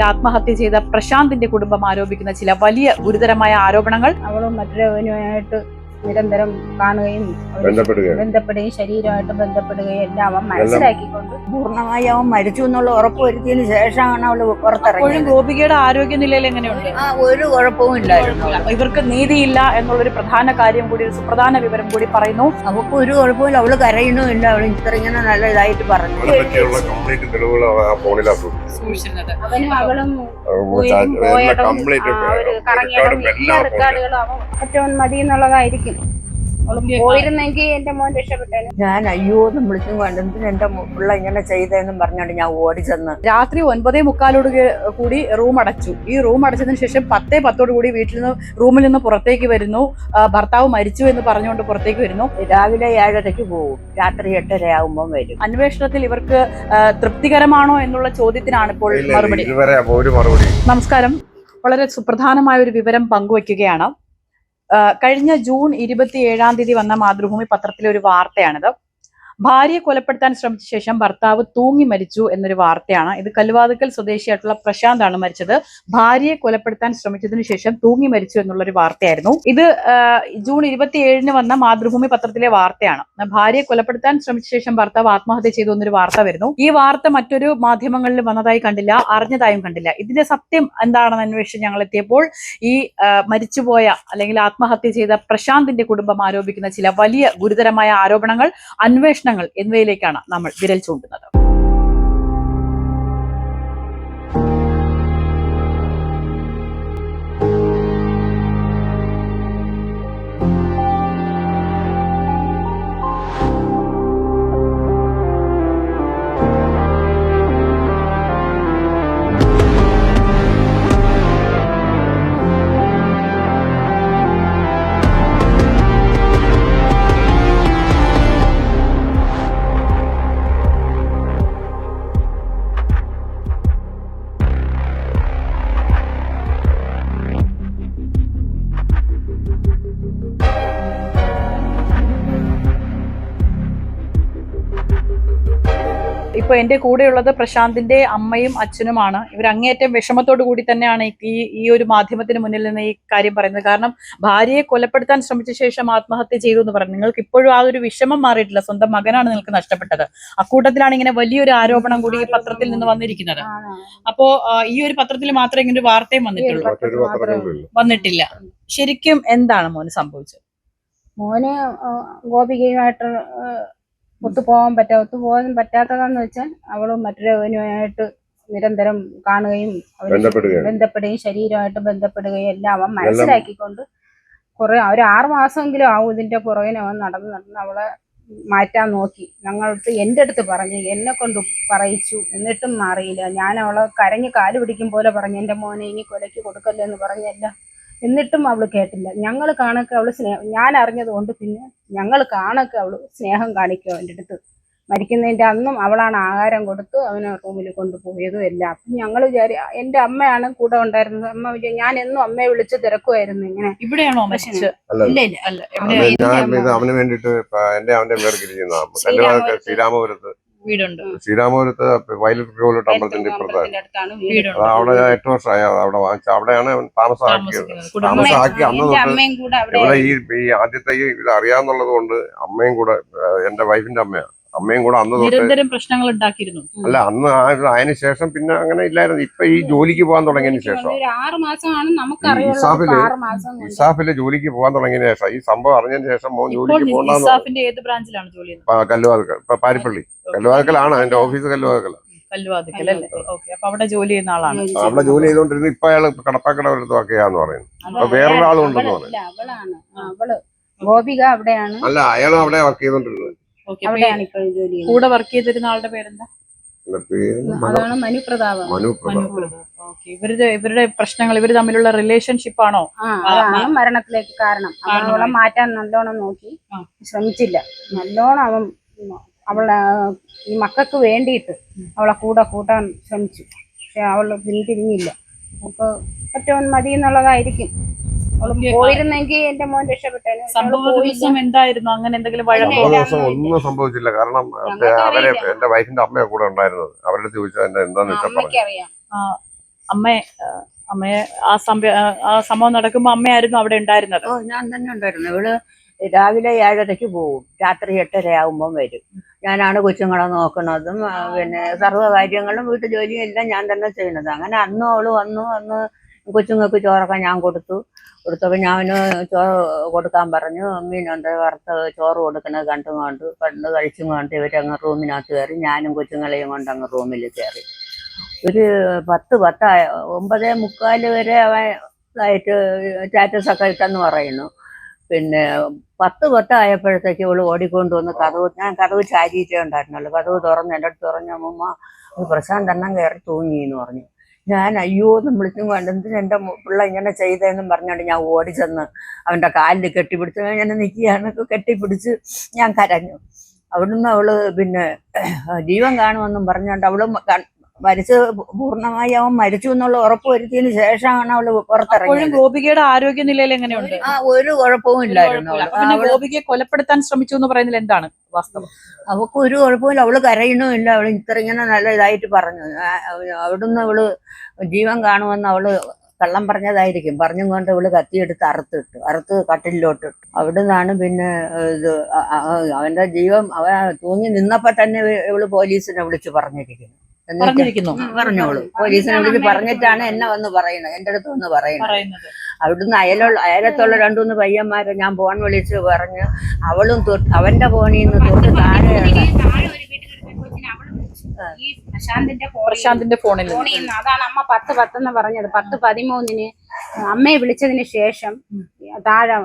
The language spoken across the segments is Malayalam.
ആത്മഹത്യ ചെയ്ത പ്രശാന്തിന്റെ കുടുംബം ആരോപിക്കുന്ന ചില വലിയ ഗുരുതരമായ ആരോപണങ്ങൾ. അവളും മറ്റൊരുവനുമായിട്ട് നിരന്തരം കാണുകയും ബന്ധപ്പെടുകയും ശരീരമായിട്ട് ബന്ധപ്പെടുകയും എല്ലാം അവൻ മനസ്സിലാക്കിക്കൊണ്ട് പൂർണ്ണമായി അവൻ മരിച്ചു എന്നുള്ള ഉറപ്പ് വരുത്തിയതിനു ശേഷമാണ് അവള് പുറത്തിറങ്ങിയത്. ഗോപികയുടെ ആരോഗ്യനിലയിൽ എങ്ങനെയുണ്ട്? ഒരു കുഴപ്പവും ഇല്ലായിരുന്നു. ഇവർക്ക് നീതിയില്ല എന്നുള്ളൊരു പ്രധാന കാര്യം കൂടി, ഒരു സുപ്രധാന വിവരം കൂടി പറയുന്നു. അവൾക്ക് ഒരു കുഴപ്പമില്ല, അവള് കരയണമില്ല, അവള് ഇത്ര ഇങ്ങനെ നല്ല ഇതായിട്ട് പറഞ്ഞു. അവനും അവളും ഏറ്റവും മതി എന്നുള്ളതായിരിക്കും. പോയിരുന്നെങ്കിൽ എന്റെ മോൻ രക്ഷപ്പെട്ടേനെ. ഞാൻ അയ്യോ എന്ന് വിളിച്ചും കണ്ടെങ്കിൽ എന്റെ പിള്ള ഇങ്ങനെ ചെയ്തെന്നും പറഞ്ഞോണ്ട് ഞാൻ ഓടി ചെന്ന് രാത്രി 9:45 കൂടി റൂം അടച്ചു. ഈ റൂം അടച്ചതിന് ശേഷം 10:10 കൂടി റൂമിൽ നിന്ന് പുറത്തേക്ക് വരുന്നു. ഭർത്താവ് മരിച്ചു എന്ന് പറഞ്ഞുകൊണ്ട് പുറത്തേക്ക് വരുന്നു. രാവിലെ 7:30 പോകും, രാത്രി 8:30 ആകുമ്പോൾ വരും. അന്വേഷണത്തിൽ ഇവർക്ക് തൃപ്തികരമാണോ എന്നുള്ള ചോദ്യത്തിനാണ് ഇപ്പോൾ മറുപടി. നമസ്കാരം. വളരെ സുപ്രധാനമായ ഒരു വിവരം പങ്കുവയ്ക്കുകയാണ്. കഴിഞ്ഞ ജൂൺ 27 വന്ന മാതൃഭൂമി പത്രത്തിലെ ഒരു വാർത്തയാണിത്. ഭാര്യയെ കൊലപ്പെടുത്താൻ ശ്രമിച്ച ശേഷം ഭർത്താവ് തൂങ്ങി മരിച്ചു എന്നൊരു വാർത്തയാണ്. ഇത് കല്ലുവാതുക്കൽ സ്വദേശിയായിട്ടുള്ള പ്രശാന്താണ് മരിച്ചത്. ഭാര്യയെ കൊലപ്പെടുത്താൻ ശ്രമിച്ചതിനു ശേഷം തൂങ്ങി മരിച്ചു എന്നുള്ളൊരു വാർത്തയായിരുന്നു. ഇത് ജൂൺ 27 വന്ന മാതൃഭൂമി പത്രത്തിലെ വാർത്തയാണ്. ഭാര്യയെ കൊലപ്പെടുത്താൻ ശ്രമിച്ച ശേഷം ഭർത്താവ് ആത്മഹത്യ ചെയ്തു എന്നൊരു വാർത്ത വരുന്നു. ഈ വാർത്ത മറ്റൊരു മാധ്യമങ്ങളിൽ വന്നതായി കണ്ടില്ല, അറിഞ്ഞതായും കണ്ടില്ല. ഇതിന്റെ സത്യം എന്താണെന്ന് അന്വേഷിച്ച് ഞങ്ങൾ എത്തിയപ്പോൾ ഈ മരിച്ചുപോയ അല്ലെങ്കിൽ ആത്മഹത്യ ചെയ്ത പ്രശാന്തിന്റെ കുടുംബം ആരോപിക്കുന്ന ചില വലിയ ഗുരുതരമായ ആരോപണങ്ങൾ, അന്വേഷണങ്ങൾ എന്നിവയിലേക്കാണ് നമ്മൾ വിരൽ ചൂണ്ടുന്നത്. ഇപ്പൊ എന്റെ കൂടെയുള്ളത് പ്രശാന്തിന്റെ അമ്മയും അച്ഛനുമാണ്. ഇവർ അങ്ങേയറ്റം വിഷമത്തോടു കൂടി തന്നെയാണ് ഈ ഒരു മാധ്യമത്തിന് മുന്നിൽ നിന്ന് ഈ കാര്യം പറയുന്നത്. കാരണം ഭാര്യയെ കൊലപ്പെടുത്താൻ ശ്രമിച്ച ശേഷം ആത്മഹത്യ ചെയ്തു എന്ന് പറഞ്ഞു. നിങ്ങൾക്ക് ഇപ്പോഴും ആ ഒരു വിഷമം മാറിയിട്ടില്ല. സ്വന്തം മകനാണ് നിങ്ങൾക്ക് നഷ്ടപ്പെട്ടത്. അക്കൂട്ടത്തിലാണ് ഇങ്ങനെ വലിയൊരു ആരോപണം കൂടി ഈ പത്രത്തിൽ നിന്ന് വന്നിരിക്കുന്നത്. അപ്പോ ഈ ഒരു പത്രത്തിൽ മാത്രമേ ഇങ്ങനെ ഒരു വാർത്തയും വന്നിട്ടില്ല. ശരിക്കും എന്താണ് മോന് സംഭവിച്ചത്? മോന് ഗോപികയുമായിട്ട് ഒത്തുപോകാൻ പറ്റാത്തതെന്ന് വെച്ചാൽ അവളും മറ്റൊരുവനുമായിട്ട് നിരന്തരം കാണുകയും ബന്ധപ്പെടുകയും ശരീരമായിട്ട് ബന്ധപ്പെടുകയും എല്ലാം അവൻ മനസ്സിലാക്കിക്കൊണ്ട് കുറെ ഒരു 6 മാസമെങ്കിലും ആവും ഇതിന്റെ പുറകിന് അവൻ നടന്ന് അവളെ മാറ്റാൻ നോക്കി. ഞങ്ങൾക്ക് എൻ്റെ അടുത്ത് പറഞ്ഞു, എന്നെ കൊണ്ട് പറയിച്ചു, എന്നിട്ടും മാറിയില്ല. ഞാൻ അവളെ കരഞ്ഞ് കാല് പിടിക്കും പോലെ പറഞ്ഞു, എൻ്റെ മോനെ ഇനി കൊലയ്ക്ക് കൊടുക്കല്ലേ എന്ന് പറഞ്ഞല്ല. എന്നിട്ടും അവള് കേട്ടില്ല. ഞങ്ങൾ കാണൊക്കെ അവള് ഞാൻ അറിഞ്ഞത് കൊണ്ട് പിന്നെ ഞങ്ങൾ കാണൊക്കെ അവള് സ്നേഹം കാണിക്കും അവൻ്റെ അടുത്ത്. മരിക്കുന്നതിൻ്റെ അന്നും അവളാണ് ആഹാരം കൊടുത്ത് അവനെ റൂമിൽ കൊണ്ടുപോയതും എല്ലാം. അപ്പം ഞങ്ങൾ എൻ്റെ അമ്മയാണ് കൂടെ ഉണ്ടായിരുന്നത്. അമ്മ ഞാൻ എന്നും അമ്മയെ വിളിച്ച് തിരക്കുമായിരുന്നു. ഇങ്ങനെ ഇവിടെയാണോ? അവന് വേണ്ടിട്ട് വീടുണ്ട് ശ്രീരാമപുരത്ത് വയലറ്റ് അമ്പലത്തിന്റെ ഇപ്പുറത്ത്. അവിടെ 8 വർഷമായി അവിടെ വാങ്ങിച്ച അവിടെയാണ് താമസമാക്കി. അന്ന് തൊട്ട് ഇവിടെ ഈ ആദ്യത്തെ ഇത് അറിയാന്നുള്ളത് കൊണ്ട് അമ്മയും കൂടെ, എന്റെ വൈഫിന്റെ അമ്മയും കൂടെ അന്ന് തൊട്ട് പ്രശ്നങ്ങൾ ഉണ്ടാക്കിയിരുന്നു. അല്ല, അന്ന് അതിന് ശേഷം പിന്നെ അങ്ങനെ ഇല്ലായിരുന്നു. ഇപ്പൊ ഈ ജോലിക്ക് പോകാൻ തുടങ്ങിയതിന് ശേഷം ഇസാഫില് ജോലിക്ക് പോകാൻ തുടങ്ങിയതിന് ശേഷം, ഈ സംഭവം അറിഞ്ഞതിന് ശേഷം മോൻ ജോലിക്ക് പോകണ്ടെന്ന് കല്ലുവാതുക്കൽ, ഇപ്പൊ പാരിപ്പള്ളി കല്ലുവാതുക്കലാണ് എന്റെ ഓഫീസ്. അവിടെ ജോലി ചെയ്യുന്ന ആളാണ്. അവിടെ ജോലി ചെയ്തോണ്ടിരുന്നു. ഇപ്പൊ അയാള് കടപ്പാക്കട എടുത്ത് വർക്ക് ചെയ്യാന്ന് പറയുന്നു. അപ്പൊ വേറൊരാളും ഉണ്ടെന്ന് പറയുന്നു. ഗോപിക അവിടെയാണ്. അല്ല, അയാളും അവിടെ വർക്ക് ചെയ്തോണ്ടിരുന്നത്. കൂടെ വർക്ക് ചെയ്തിരുന്ന ആളുടെ പേരെന്താ? അതാണ് മനുപ്രതാപ്. ഇവരുടെ പ്രശ്നങ്ങൾ, ഇവര് തമ്മിലുള്ള റിലേഷൻഷിപ്പ് ആണോ മരണത്തിലേക്ക് കാരണം? അവളെ മാറ്റാൻ നല്ലോണം നോക്കി, ശ്രമിച്ചില്ല. നല്ലോണം അവളെ ഈ മക്കൾക്ക് വേണ്ടിയിട്ട് അവളെ കൂട്ടാൻ ശ്രമിച്ചു. പക്ഷെ അവള് പിന്തിരിഞ്ഞില്ല. അപ്പൊ ഏറ്റവും മതി എന്നുള്ളതായിരിക്കും. പോയിരുന്നെങ്കിൽ എന്റെ മോൻ രക്ഷപ്പെട്ടേനെ. എന്തായിരുന്നു അങ്ങനെ എന്തെങ്കിലും ഒന്നും സംഭവിച്ചില്ല. കാരണം എന്റെ വൈഫിന്റെ അമ്മയെ കൂടെ ഉണ്ടായിരുന്നത്. അവരുടെ ചോദിച്ചാൽ എന്താന്ന് വെച്ചാൽ അമ്മയെ ആ സംഭവം നടക്കുമ്പോ അമ്മയായിരുന്നു അവിടെ ഉണ്ടായിരുന്നത്? ഞാൻ തന്നെ ഉണ്ടായിരുന്നു. ഇവള് രാവിലെ 7:30 പോവും, രാത്രി 8:30 ആകുമ്പം വരും. ഞാനാണ് കൊച്ചുങ്ങളെ നോക്കണതും പിന്നെ സർവ്വ കാര്യങ്ങളും വീട്ടു ജോലിയും എല്ലാം ഞാൻ തന്നെ ചെയ്യുന്നത്. അങ്ങനെ അന്നും അവള് വന്നു. അന്ന് കൊച്ചുങ്ങൾക്ക് ചോറൊക്കെ ഞാൻ കൊടുത്തപ്പോൾ ഞാൻ ചോറ് കൊടുക്കാൻ പറഞ്ഞു. മീനുണ്ട് വറുത്ത് ചോറ് കൊടുക്കുന്നത് കണ്ട് കഴിച്ചും കൊണ്ട് ഇവരങ്ങ് റൂമിനകത്ത് കയറി. ഞാനും കൊച്ചുങ്ങളെയും കൊണ്ട് അങ്ങ് റൂമിൽ കയറി. ഒരു 9:45 വരെ അവനായിട്ട് സ്റ്റാറ്റസൊക്കെ ഇട്ടെന്ന് പറയുന്നു. പിന്നെ 10 ആയപ്പോഴത്തേക്ക് ഇവള് ഓടിക്കൊണ്ടുവന്ന് ഞാൻ കതവ് ചാരിയിട്ടേ ഉണ്ടായിരുന്നുള്ളൂ. കതവ് തുറന്ന് എൻ്റെ അടുത്ത് പറഞ്ഞു, അമ്മൂമ്മ പ്രശാന്ത് എണ്ണം കയറി തൂങ്ങിയെന്ന് പറഞ്ഞു. ഞാൻ അയ്യോ എന്ന് വിളിച്ചും കണ്ടെന്തിന് എൻ്റെ പിള്ള ഇങ്ങനെ ചെയ്തതെന്നും പറഞ്ഞുകൊണ്ട് ഞാൻ ഓടിച്ചെന്ന് അവൻ്റെ കാലിൽ കെട്ടിപ്പിടിച്ച് ഞാൻ നിൽക്കുകയാണ്. കെട്ടിപ്പിടിച്ച് ഞാൻ കരഞ്ഞു. അവിടുന്ന് അവള് പിന്നെ ജീവൻ കാണുമെന്നും പറഞ്ഞുകൊണ്ട് അവള് പൂർണ്ണമായി അവൻ മരിച്ചു എന്നുള്ള ഉറപ്പ് വരുത്തിയതിന് ശേഷമാണ് അവള് പുറത്തിറങ്ങിയത്. ഗോപികയുടെ ആരോഗ്യനിലയിൽ എങ്ങനെയുണ്ട്? ഒരു കുഴപ്പവും ഇല്ലായിരുന്നു. ഗോപികയെ കൊലപ്പെടുത്താൻ ശ്രമിച്ചു എന്ന് പറയുന്നതിൽ എന്താണ് വാസ്തവം? അവൾക്ക് ഒരു കുഴപ്പമില്ല. അവള് കരയണമില്ല. അവള് ഇങ്ങനെ നല്ല ഇതായിട്ട് പറഞ്ഞു. അവിടുന്ന് അവള് ജീവൻ കാണുമെന്ന് അവള് കള്ളം പറഞ്ഞതായിരിക്കും. പറഞ്ഞും കൊണ്ട് ഇവള് കത്തിയെടുത്ത് അറുത്ത് കട്ടിലോട്ട് ഇട്ടു. അവിടുന്നാണ് പിന്നെ ഇത് അവന്റെ ജീവൻ തൂങ്ങി നിന്നപ്പോ തന്നെ ഇവള് പോലീസിനെ വിളിച്ച് പറഞ്ഞിരിക്കുന്നു. പറഞ്ഞോളൂ, പോലീസിനെ വിളിച്ച് പറഞ്ഞിട്ടാണ് എന്നെ വന്ന് പറയുന്നത്, എൻ്റെ അടുത്ത് വന്ന് പറയുന്നത്. അവിടുന്ന് അയലത്തുള്ള 2-3 പയ്യന്മാരെ ഞാൻ ഫോൺ വിളിച്ച് പറഞ്ഞ് അവളും അവന്റെ ഫോണിൽ നിന്ന് തൊട്ട് താഴെ പ്രശാന്തിന്റെ ഫോണിൽ അതാണ് അമ്മ 10:10 പറഞ്ഞത്. 10:13 അമ്മയെ വിളിച്ചതിന് ശേഷം താഴെ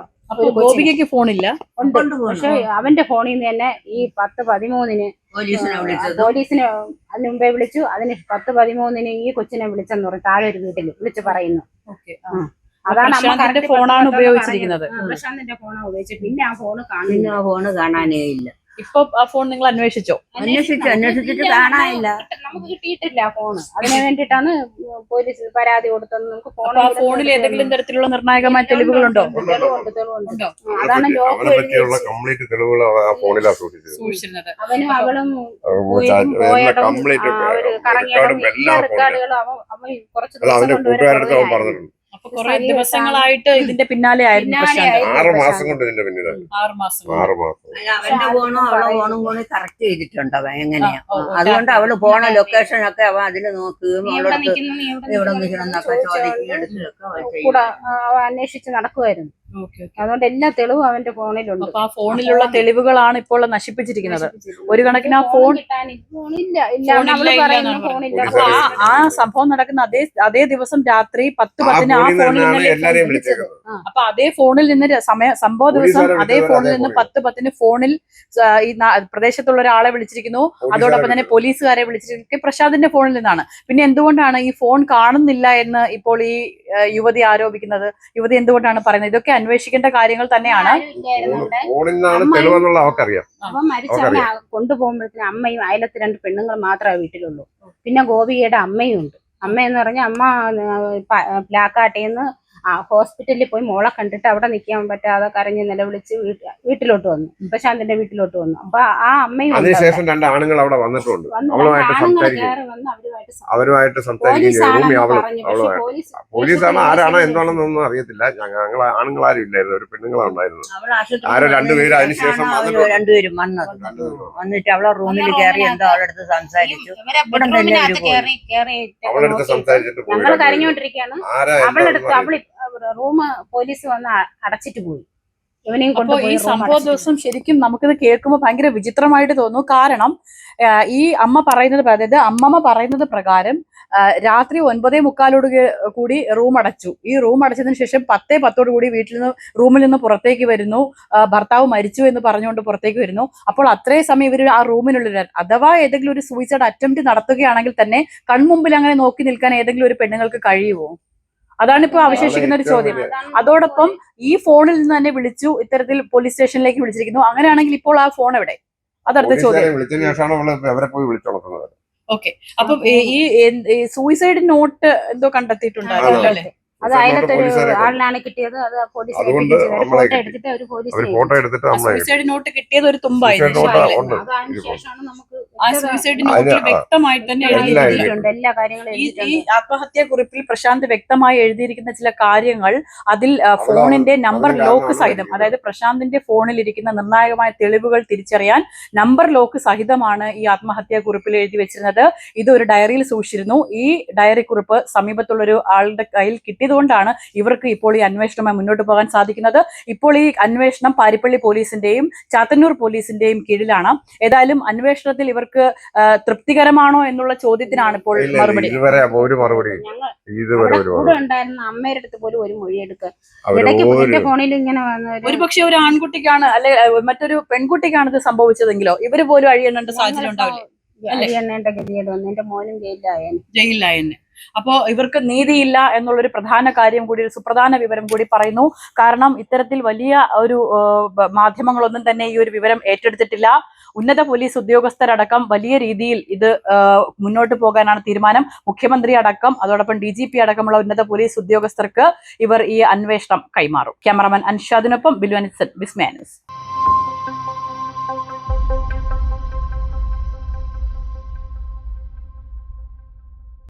ഗോപികയ്ക്ക് ഫോണില്ല ഉണ്ട്. പക്ഷെ അവന്റെ ഫോണിൽ നിന്ന് തന്നെ ഈ 10:13 പോലീസിനെ അതിന് മുമ്പേ വിളിച്ചു. അതിന് 10:13 ഈ കൊച്ചിനെ വിളിച്ചെന്ന് പറഞ്ഞു. താഴെ ഒരു വീട്ടിൽ വിളിച്ച് പറയുന്നു. അതാണ് പ്രശാന്തിന്റെ ഫോണാണ് ഉപയോഗിച്ചിരിക്കുന്നത്. പ്രശാന്തിന്റെ ഫോണാണ് ഉപയോഗിച്ചത്. പിന്നെ ആ ഫോണ് കാണാനേ ഇല്ല. ഇപ്പൊ ആ ഫോൺ നിങ്ങൾ അന്വേഷിച്ചോ? അന്വേഷിച്ചിട്ട് കാണാനില്ല. നമുക്ക് കിട്ടിയിട്ടില്ല ആ ഫോണ്. അതിനു വേണ്ടിയിട്ടാണ് പോലീസ് പരാതി കൊടുത്തത്. നമുക്ക് ഫോണിൽ ഏതെങ്കിലും തരത്തിലുള്ള നിർണായകമായ തെളിവുകളുണ്ടോ? തെളിവുണ്ട്. അതാണ് ലോക്ക് അവനും അവളും കറങ്ങിയ റെക്കോർഡുകളും അവൻ കുറച്ച് ദിവസം കൊണ്ട് അപ്പൊ കുറെ ദിവസങ്ങളായിട്ട് ഇതിന്റെ പിന്നാലെ ആയിരുന്നു. 6 മാസം കൊണ്ട് ഇതിന്റെ പിന്നിലാണ്. 6 മാസം. അവന്റെ ഫോണും അവളെ ഫോണും കൂടി കറക്റ്റ് ചെയ്തിട്ടുണ്ട് അവൻ എങ്ങനെയാ. അതുകൊണ്ട് അവള് പോണ ലൊക്കേഷൻ ഒക്കെ അവൻ അതില് നോക്കുകയും ഇവിടെ നിൽക്കണമെന്നൊക്കെ ചോദിക്കുകയും കൂടെ അന്വേഷിച്ച് നടക്കുമായിരുന്നു. അതുകൊണ്ട് എല്ലാ തെളിവും അവന്റെ ഫോണിലുണ്ട്. ആ ഫോണിലുള്ള തെളിവുകളാണ് ഇപ്പോൾ നശിപ്പിച്ചിരിക്കുന്നത്. ഒരു കണക്കിന് ആ ഫോൺ ആ സംഭവം നടക്കുന്ന അതേ ദിവസം രാത്രി 10:10 ആ ഫോണിൽ നിന്ന് വിളിച്ചത്. അപ്പൊ അതേ ഫോണിൽ നിന്ന് സംഭവ ദിവസം അതേ ഫോണിൽ നിന്ന് 10:10 ഫോണിൽ ഈ പ്രദേശത്തുള്ള ഒരാളെ വിളിച്ചിരിക്കുന്നു. അതോടൊപ്പം തന്നെ പോലീസുകാരെ വിളിച്ചിരിക്കുന്നത് പ്രശാന്തിന്റെ ഫോണിൽ നിന്നാണ്. പിന്നെ എന്തുകൊണ്ടാണ് ഈ ഫോൺ കാണുന്നില്ല എന്ന് ഇപ്പോൾ ഈ യുവതി ആരോപിക്കുന്നത്? യുവതി എന്തുകൊണ്ടാണ് പറയുന്നത്? ഇതൊക്കെ അന്വേഷിക്കേണ്ട കാര്യങ്ങൾ തന്നെയാണ്. അപ്പൊ മരിച്ച കൊണ്ടുപോകുമ്പോഴത്തേന് അമ്മയും അയലത്ത് 2 പെണ്ണുങ്ങൾ മാത്രമേ വീട്ടിലുള്ളൂ. പിന്നെ ഗോപികയുടെ അമ്മയും ഉണ്ട്. അമ്മയെന്ന് പറഞ്ഞാൽ അമ്മ പ്ലാക്കാട്ടേന്ന് ഹോസ്പിറ്റലിൽ പോയി മോളെ കണ്ടിട്ട് അവിടെ നിൽക്കാൻ പറ്റാതെ കരഞ്ഞ് നിലവിളിച്ച് വീട്ടിലോട്ട് വന്നു. പ്രശാന്തിന്റെ വീട്ടിലോട്ട് വന്നു. അപ്പൊ ആ അമ്മയും അതിനുശേഷം 2 ആണുങ്ങൾ അവിടെ വന്നിട്ടുണ്ട്. അവരുമായിട്ട് പോലീസാണ് ആരാണോ എന്താണെന്നൊന്നും അറിയത്തില്ല. ഞങ്ങൾ ആണുങ്ങളാരും ഇല്ലായിരുന്നു, ഒരു പെണ്ണുങ്ങളാണുണ്ടായിരുന്നു. ആരോ 2 പേര് അതിനുശേഷം 2 പേരും വന്നിട്ട് അവളെ റൂമിൽ കയറി എന്തോ അവളുടെ അടുത്ത് സംസാരിച്ചു. അവളുടെ അടുത്ത് സംസാരിച്ചിട്ട് ഞങ്ങൾ കരഞ്ഞോണ്ടിരിക്കുകയാണ്. അവളെടുത്ത് റൂം പോലീസ് വന്ന് അടച്ചിട്ട് പോയി. അപ്പൊ ഈ സംഭവ ദിവസം ശരിക്കും നമുക്കിത് കേൾക്കുമ്പോൾ ഭയങ്കര വിചിത്രമായിട്ട് തോന്നുന്നു. കാരണം ഈ അമ്മമ്മ പറയുന്നത് പ്രകാരം രാത്രി 9:45 കൂടി റൂം അടച്ചു. ഈ റൂം അടച്ചതിന് ശേഷം 10:10 കൂടി റൂമിൽ നിന്ന് പുറത്തേക്ക് വരുന്നു. ഭർത്താവ് മരിച്ചു എന്ന് പറഞ്ഞുകൊണ്ട് പുറത്തേക്ക് വരുന്നു. അപ്പോൾ അത്രയും സമയം ഇവർ ആ റൂമിനുള്ളിൽ, അഥവാ ഏതെങ്കിലും ഒരു സൂയിസൈഡ് അറ്റംപ്റ്റ് നടത്തുകയാണെങ്കിൽ തന്നെ കൺമുമ്പിൽ അങ്ങനെ നോക്കി നിൽക്കാൻ ഏതെങ്കിലും ഒരു പെണ്ണുങ്ങൾക്ക് കഴിയുമോ? അതാണ് ഇപ്പൊ അവശേഷിക്കുന്ന ഒരു ചോദ്യം. അതോടൊപ്പം ഈ ഫോണിൽ നിന്ന് തന്നെ വിളിച്ചു, ഇത്തരത്തിൽ പോലീസ് സ്റ്റേഷനിലേക്ക് വിളിച്ചിരിക്കുന്നു. അങ്ങനെയാണെങ്കിൽ ഇപ്പോൾ ആ ഫോൺ എവിടെ? അതടുത്ത ചോദ്യം. ഓക്കെ, അപ്പൊ ഈ സൂയിസൈഡ് നോട്ട് എന്തോ കണ്ടെത്തിയിട്ടുണ്ടായിരുന്നു അല്ലേ? അത് അയലത്തൊരു ആളിനാണ് കിട്ടിയത്. അത് പോലീസ് അതുകൊണ്ട് ഫോട്ടോ എടുത്തിട്ട് അവര് ഫോട്ടോ എടുത്തിട്ട് നമ്മളെ സൂസൈഡ് നോട്ട് കിട്ടിയത് ഒരു തുമ്പായിരുന്നു. ഉണ്ട്. അതിനുശേഷമാണ് നമുക്ക് ആ സൂസൈഡ് നോട്ടിൽ വ്യക്തമായി തന്നെ എഴുതിയിട്ടുണ്ട്, എല്ലാ കാര്യങ്ങളും ഈ ആത്മഹത്യാ കുറിപ്പിൽ പ്രശാന്ത് വ്യക്തമായി എഴുതിയിരിക്കുന്ന ചില കാര്യങ്ങൾ അതിൽ ഫോണിന്റെ നമ്പർ ലോക്ക് സഹിതം, അതായത് പ്രശാന്തിന്റെ ഫോണിൽ ഇരിക്കുന്ന നിർണായകമായ തെളിവുകൾ തിരിച്ചറിയാൻ നമ്പർ ലോക്ക് സഹിതമാണ് ഈ ആത്മഹത്യാ കുറിപ്പിൽ എഴുതി വെച്ചിരുന്നത്. ഇത് ഒരു ഡയറിയിൽ സൂക്ഷിച്ചിരുന്നു. ഈ ഡയറി കുറിപ്പ് സമീപത്തുള്ള ഒരു ആളുടെ കയ്യിൽ കിട്ടിയതുകൊണ്ടാണ് ഇവർക്ക് ഇപ്പോൾ ഈ അന്വേഷണമായി മുന്നോട്ട് പോകാൻ സാധിക്കുന്നത്. ഇപ്പോൾ ഈ അന്വേഷണം പാരിപ്പള്ളി പോലീസിന്റെയും ചാത്തന്നൂർ പോലീസിന്റെയും കീഴിലാണ്. ഏതായാലും അന്വേഷണത്തിൽ ഇവർക്ക് തൃപ്തികരമാണോ എന്നുള്ള ചോദ്യത്തിനാണ് ഇപ്പോൾ മറുപടി. കൂടെ ഉണ്ടായിരുന്ന അമ്മയുടെ അടുത്ത് പോലും ഒരു മൊഴി എടുക്കുക. ഇടയ്ക്ക് എന്റെ ഫോണിൽ ഇങ്ങനെ ഒരു പക്ഷെ ഒരു ആൺകുട്ടിക്കാണ് അല്ലെ മറ്റൊരു പെൺകുട്ടിക്കാണ് ഇത് സംഭവിച്ചതെങ്കിലോ ഇവര് പോലും അഴിയേണ്ട സാഹചര്യം ഉണ്ടാവില്ലേ? അഴിയണ്ണേണ്ട ഗതികേട് വന്നു. എന്റെ മോനും ജയിലിലായെന്ന്. അപ്പോ ഇവർക്ക് നീതിയില്ല എന്നുള്ളൊരു പ്രധാന കാര്യം കൂടി, ഒരു സുപ്രധാന വിവരം കൂടി പറയുന്നു. കാരണം ഇത്തരത്തിൽ വലിയ ഒരു മാധ്യമങ്ങളൊന്നും തന്നെ ഈ ഒരു വിവരം ഏറ്റെടുത്തിട്ടില്ല. ഉന്നത പോലീസ് ഉദ്യോഗസ്ഥരടക്കം വലിയ രീതിയിൽ ഇത് മുന്നോട്ട് പോകാനാണ് തീരുമാനം. മുഖ്യമന്ത്രി അടക്കം അതോടൊപ്പം DGP അടക്കമുള്ള ഉന്നത പോലീസ് ഉദ്യോഗസ്ഥർക്ക് ഇവർ ഈ അന്വേഷണം കൈമാറും. ക്യാമറമാൻ അൻഷാദിനൊപ്പം ബിലുവനിസൻ, വിസ്മയ ന്യൂസ്.